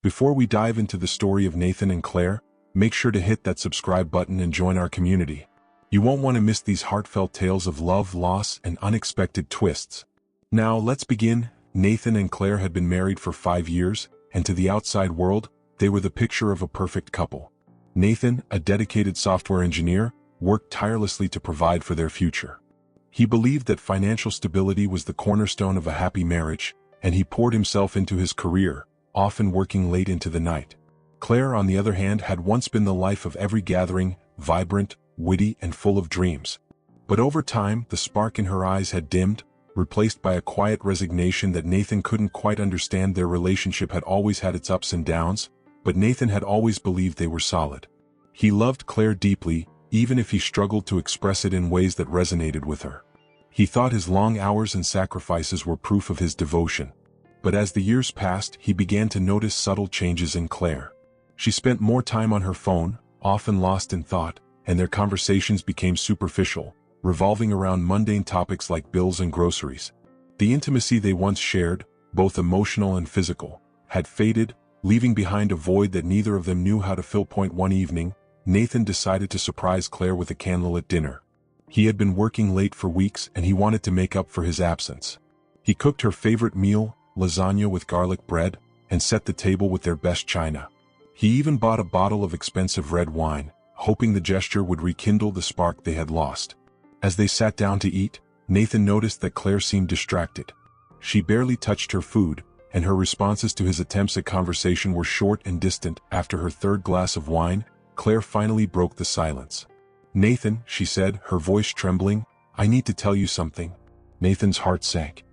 Before we dive into the story of Nathan and Claire, make sure to hit that subscribe button and join our community. You won't want to miss these heartfelt tales of love, loss, and unexpected twists. Now, let's begin. Nathan and Claire had been married for 5 years, and to the outside world, they were the picture of a perfect couple. Nathan, a dedicated software engineer, worked tirelessly to provide for their future. He believed that financial stability was the cornerstone of a happy marriage, and he poured himself into his career, often working late into the night. Claire, on the other hand, had once been the life of every gathering, vibrant, witty, and full of dreams. But over time, the spark in her eyes had dimmed, replaced by a quiet resignation that Nathan couldn't quite understand. Their relationship had always had its ups and downs, but Nathan had always believed they were solid. He loved Claire deeply, even if he struggled to express it in ways that resonated with her. He thought his long hours and sacrifices were proof of his devotion. But as the years passed, he began to notice subtle changes in Claire. She spent more time on her phone, often lost in thought, and their conversations became superficial, revolving around mundane topics like bills and groceries. The intimacy they once shared, both emotional and physical, had faded, leaving behind a void that neither of them knew how to fill. One evening, Nathan decided to surprise Claire with a candlelit dinner. He had been working late for weeks and he wanted to make up for his absence. He cooked her favorite meal, lasagna with garlic bread, and set the table with their best china. He even bought a bottle of expensive red wine, hoping the gesture would rekindle the spark they had lost. As they sat down to eat, Nathan noticed that Claire seemed distracted. She barely touched her food, and her responses to his attempts at conversation were short and distant. After her third glass of wine, Claire finally broke the silence. "Nathan," she said, her voice trembling, "I need to tell you something." Nathan's heart sank.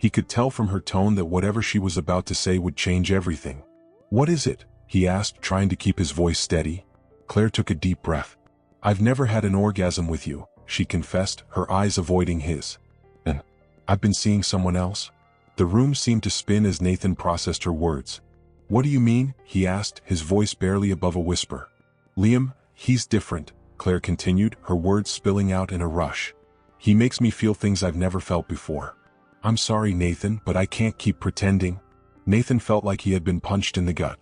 He could tell from her tone that whatever she was about to say would change everything. "What is it?" he asked, trying to keep his voice steady. Claire took a deep breath. "I've never had an orgasm with you," she confessed, her eyes avoiding his. "And I've been seeing someone else?" The room seemed to spin as Nathan processed her words. "What do you mean?" he asked, his voice barely above a whisper. "Liam, he's different," Claire continued, her words spilling out in a rush. "He makes me feel things I've never felt before. I'm sorry, Nathan, but I can't keep pretending." Nathan felt like he had been punched in the gut.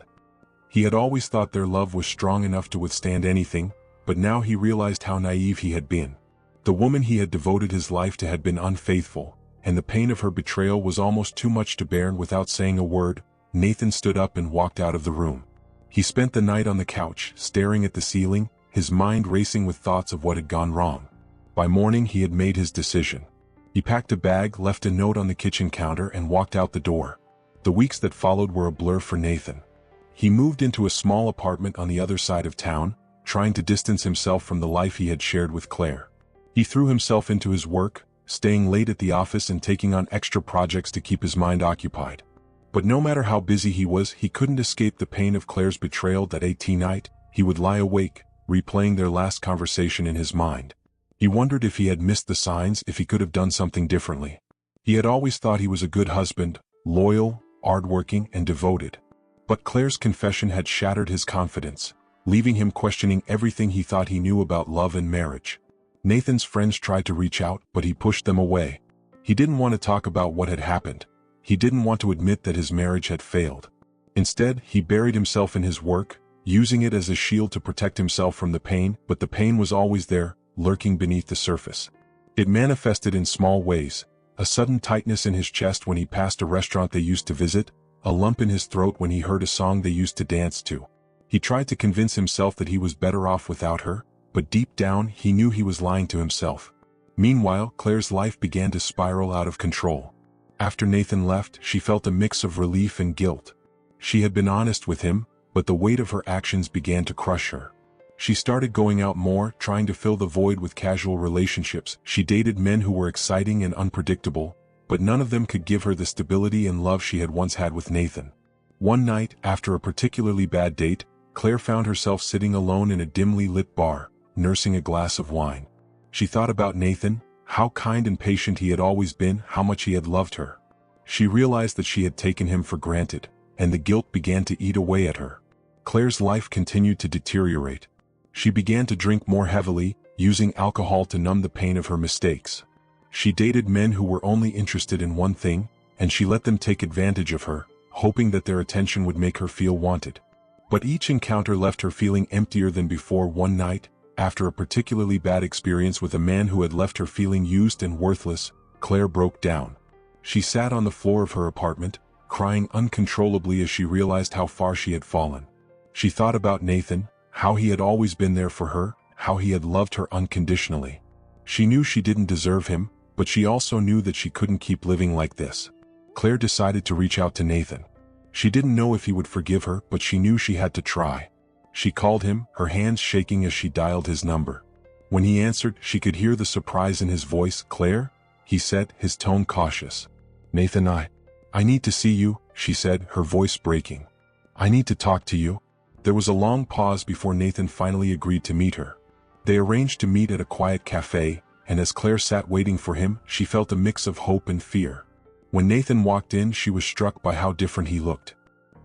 He had always thought their love was strong enough to withstand anything, but now he realized how naive he had been. The woman he had devoted his life to had been unfaithful, and the pain of her betrayal was almost too much to bear. And without saying a word, Nathan stood up and walked out of the room. He spent the night on the couch, staring at the ceiling, his mind racing with thoughts of what had gone wrong. By morning he had made his decision. He packed a bag, left a note on the kitchen counter, and walked out the door. The weeks that followed were a blur for Nathan. He moved into a small apartment on the other side of town, trying to distance himself from the life he had shared with Claire. He threw himself into his work, staying late at the office and taking on extra projects to keep his mind occupied. But no matter how busy he was, he couldn't escape the pain of Claire's betrayal. That night, he would lie awake, replaying their last conversation in his mind. He wondered if he had missed the signs, if he could have done something differently. He had always thought he was a good husband, loyal, hardworking, and devoted. But Claire's confession had shattered his confidence, leaving him questioning everything he thought he knew about love and marriage. Nathan's friends tried to reach out, but he pushed them away. He didn't want to talk about what had happened. He didn't want to admit that his marriage had failed. Instead, he buried himself in his work, using it as a shield to protect himself from the pain. But the pain was always there, lurking beneath the surface. It manifested in small ways: a sudden tightness in his chest when he passed a restaurant they used to visit, a lump in his throat when he heard a song they used to dance to. He tried to convince himself that he was better off without her, but deep down he knew he was lying to himself. Meanwhile, Claire's life began to spiral out of control. After Nathan left, she felt a mix of relief and guilt. She had been honest with him, but the weight of her actions began to crush her. She started going out more, trying to fill the void with casual relationships. She dated men who were exciting and unpredictable, but none of them could give her the stability and love she had once had with Nathan. One night, after a particularly bad date, Claire found herself sitting alone in a dimly lit bar, nursing a glass of wine. She thought about Nathan, how kind and patient he had always been, how much he had loved her. She realized that she had taken him for granted, and the guilt began to eat away at her. Claire's life continued to deteriorate. She began to drink more heavily, using alcohol to numb the pain of her mistakes. She dated men who were only interested in one thing, and she let them take advantage of her, hoping that their attention would make her feel wanted. But each encounter left her feeling emptier than before. One night, after a particularly bad experience with a man who had left her feeling used and worthless, Claire broke down. She sat on the floor of her apartment, crying uncontrollably as she realized how far she had fallen. She thought about Nathan, how he had always been there for her, how he had loved her unconditionally. She knew she didn't deserve him, but she also knew that she couldn't keep living like this. Claire decided to reach out to Nathan. She didn't know if he would forgive her, but she knew she had to try. She called him, her hands shaking as she dialed his number. When he answered, she could hear the surprise in his voice. "Claire?" he said, his tone cautious. "Nathan, I need to see you," she said, her voice breaking. "I need to talk to you." There was a long pause before Nathan finally agreed to meet her. They arranged to meet at a quiet cafe, and as Claire sat waiting for him, she felt a mix of hope and fear. When Nathan walked in, she was struck by how different he looked.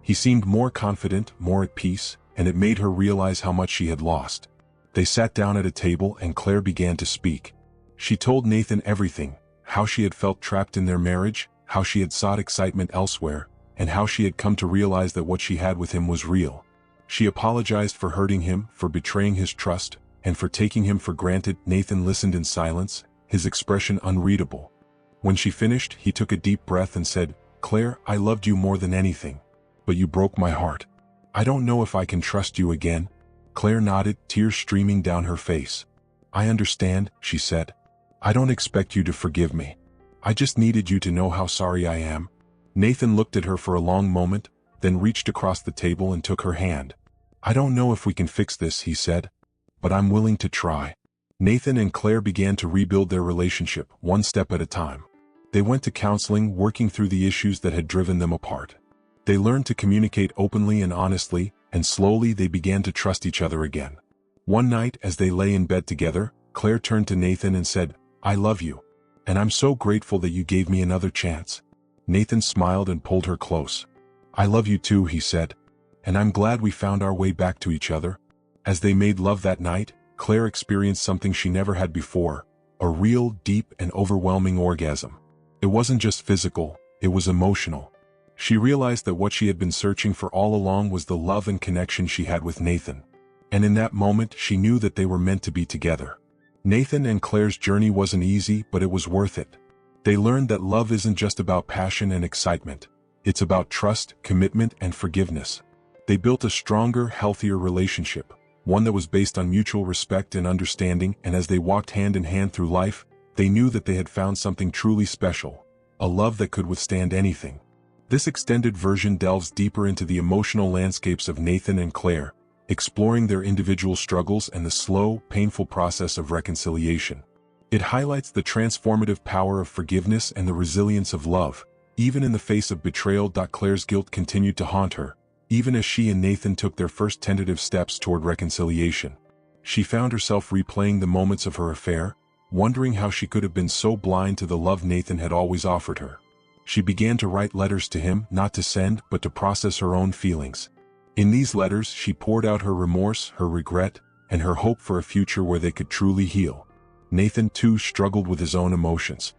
He seemed more confident, more at peace, and it made her realize how much she had lost. They sat down at a table and Claire began to speak. She told Nathan everything, how she had felt trapped in their marriage, how she had sought excitement elsewhere, and how she had come to realize that what she had with him was real. She apologized for hurting him, for betraying his trust, and for taking him for granted. Nathan listened in silence, his expression unreadable. When she finished, he took a deep breath and said, "Claire, I loved you more than anything. But you broke my heart. I don't know if I can trust you again." Claire nodded, tears streaming down her face. "I understand," she said. "I don't expect you to forgive me. I just needed you to know how sorry I am." Nathan looked at her for a long moment, then reached across the table and took her hand. "I don't know if we can fix this," he said, "but I'm willing to try." Nathan and Claire began to rebuild their relationship, one step at a time. They went to counseling, working through the issues that had driven them apart. They learned to communicate openly and honestly, and slowly they began to trust each other again. One night, as they lay in bed together, Claire turned to Nathan and said, "I love you. And I'm so grateful that you gave me another chance." Nathan smiled and pulled her close. "I love you too," he said. "And I'm glad we found our way back to each other." As they made love that night, Claire experienced something she never had before, a real, deep, and overwhelming orgasm. It wasn't just physical, it was emotional. She realized that what she had been searching for all along was the love and connection she had with Nathan. And in that moment, she knew that they were meant to be together. Nathan and Claire's journey wasn't easy, but it was worth it. They learned that love isn't just about passion and excitement. It's about trust, commitment, and forgiveness. They built a stronger, healthier relationship, one that was based on mutual respect and understanding, and as they walked hand in hand through life, they knew that they had found something truly special, a love that could withstand anything. This extended version delves deeper into the emotional landscapes of Nathan and Claire, exploring their individual struggles and the slow, painful process of reconciliation. It highlights the transformative power of forgiveness and the resilience of love, even in the face of betrayal. Claire's guilt continued to haunt her, even as she and Nathan took their first tentative steps toward reconciliation. She found herself replaying the moments of her affair, wondering how she could have been so blind to the love Nathan had always offered her. She began to write letters to him, not to send, but to process her own feelings. In these letters, she poured out her remorse, her regret, and her hope for a future where they could truly heal. Nathan, too, struggled with his own emotions.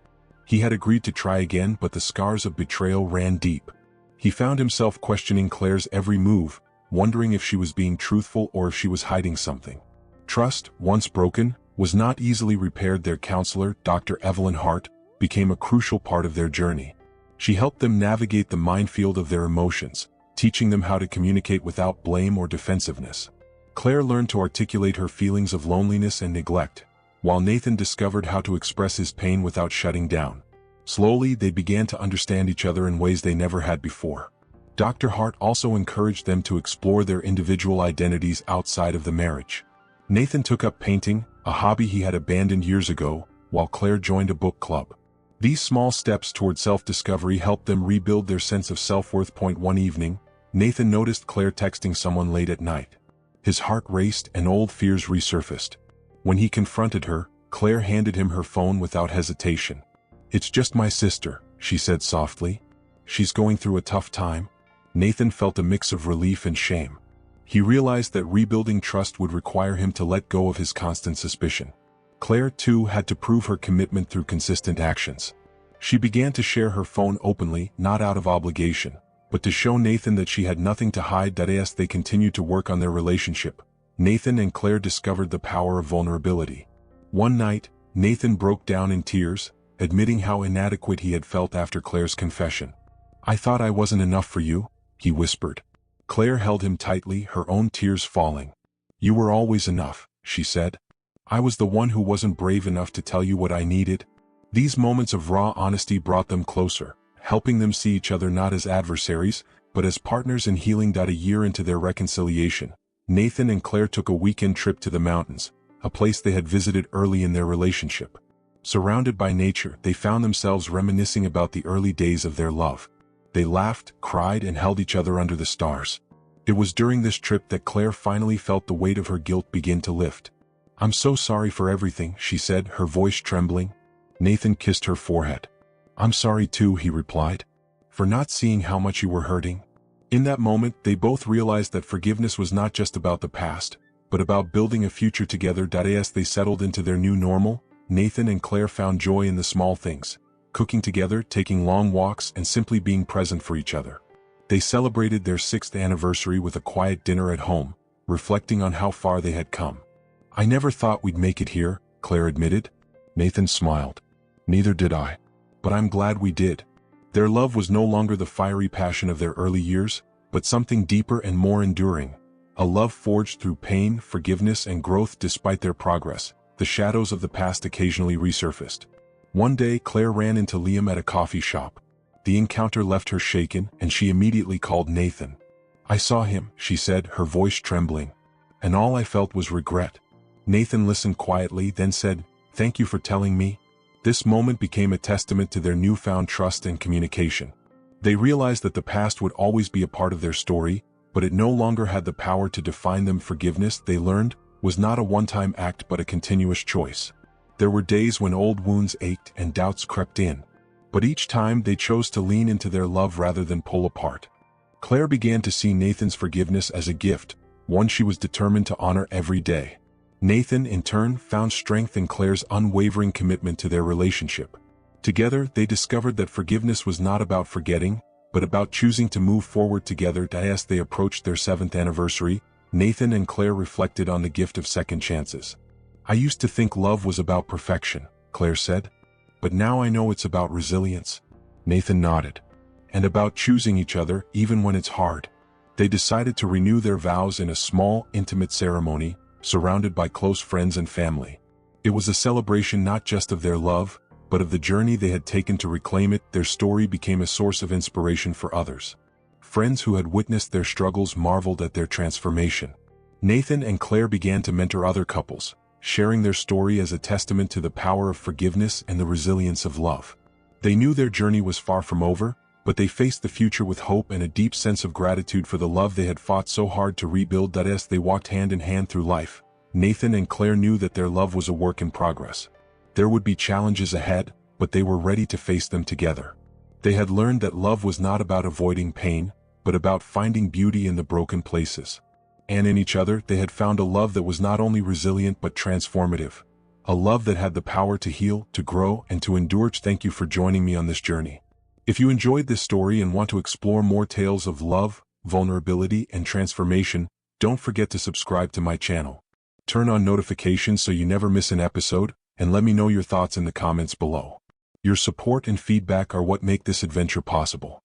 He had agreed to try again, but the scars of betrayal ran deep. He found himself questioning Claire's every move, wondering if she was being truthful or if she was hiding something. Trust, once broken, was not easily repaired. Their counselor, Dr. Evelyn Hart, became a crucial part of their journey. She helped them navigate the minefield of their emotions, teaching them how to communicate without blame or defensiveness. Claire learned to articulate her feelings of loneliness and neglect, while Nathan discovered how to express his pain without shutting down. Slowly, they began to understand each other in ways they never had before. Dr. Hart also encouraged them to explore their individual identities outside of the marriage. Nathan took up painting, a hobby he had abandoned years ago, while Claire joined a book club. These small steps toward self-discovery helped them rebuild their sense of self-worth. One evening, Nathan noticed Claire texting someone late at night. His heart raced and old fears resurfaced. When he confronted her, Claire handed him her phone without hesitation. "It's just my sister," she said softly. "She's going through a tough time." Nathan felt a mix of relief and shame. He realized that rebuilding trust would require him to let go of his constant suspicion. Claire, too, had to prove her commitment through consistent actions. She began to share her phone openly, not out of obligation, But to show Nathan that she had nothing to hide, as they continued to work on their relationship, Nathan and Claire discovered the power of vulnerability. One night, Nathan broke down in tears, admitting how inadequate he had felt after Claire's confession. "I thought I wasn't enough for you," he whispered. Claire held him tightly, her own tears falling. "You were always enough," she said. "I was the one who wasn't brave enough to tell you what I needed." These moments of raw honesty brought them closer, helping them see each other not as adversaries, but as partners in healing. A year into their reconciliation, Nathan and Claire took a weekend trip to the mountains, a place they had visited early in their relationship. Surrounded by nature, they found themselves reminiscing about the early days of their love. They laughed, cried, and held each other under the stars. It was during this trip that Claire finally felt the weight of her guilt begin to lift. "I'm so sorry for everything," she said, her voice trembling. Nathan kissed her forehead. "I'm sorry too," he replied, "for not seeing how much you were hurting." In that moment, they both realized that forgiveness was not just about the past, but about building a future together. As they settled into their new normal, Nathan and Claire found joy in the small things, cooking together, taking long walks, and simply being present for each other. They celebrated their 6th anniversary with a quiet dinner at home, reflecting on how far they had come. "I never thought we'd make it here," Claire admitted. Nathan smiled. "Neither did I. But I'm glad we did." Their love was no longer the fiery passion of their early years, but something deeper and more enduring. A love forged through pain, forgiveness, and growth. Despite their progress, the shadows of the past occasionally resurfaced. One day, Claire ran into Liam at a coffee shop. The encounter left her shaken, and she immediately called Nathan. "I saw him," she said, her voice trembling, "and all I felt was regret." Nathan listened quietly, then said, "Thank you for telling me." This moment became a testament to their newfound trust and communication. They realized that the past would always be a part of their story, but it no longer had the power to define them. Forgiveness, they learned, was not a one-time act but a continuous choice. There were days when old wounds ached and doubts crept in, but each time they chose to lean into their love rather than pull apart. Claire began to see Nathan's forgiveness as a gift, one she was determined to honor every day. Nathan, in turn, found strength in Claire's unwavering commitment to their relationship. Together, they discovered that forgiveness was not about forgetting, but about choosing to move forward together. As they approached their 7th anniversary, Nathan and Claire reflected on the gift of second chances. "I used to think love was about perfection," Claire said, "but now I know it's about resilience." Nathan nodded. "And about choosing each other even when it's hard." They decided to renew their vows in a small, intimate ceremony, surrounded by close friends and family. It was a celebration not just of their love, but of the journey they had taken to reclaim it. Their story became a source of inspiration for others. Friends who had witnessed their struggles marveled at their transformation. Nathan and Claire began to mentor other couples, sharing their story as a testament to the power of forgiveness and the resilience of love. They knew their journey was far from over, but they faced the future with hope and a deep sense of gratitude for the love they had fought so hard to rebuild. As they walked hand in hand through life, Nathan and Claire knew that their love was a work in progress. There would be challenges ahead, but they were ready to face them together. They had learned that love was not about avoiding pain, but about finding beauty in the broken places. And in each other, they had found a love that was not only resilient but transformative. A love that had the power to heal, to grow, and to endure. Thank you for joining me on this journey. If you enjoyed this story and want to explore more tales of love, vulnerability, and transformation, don't forget to subscribe to my channel. Turn on notifications so you never miss an episode, and let me know your thoughts in the comments below. Your support and feedback are what make this adventure possible.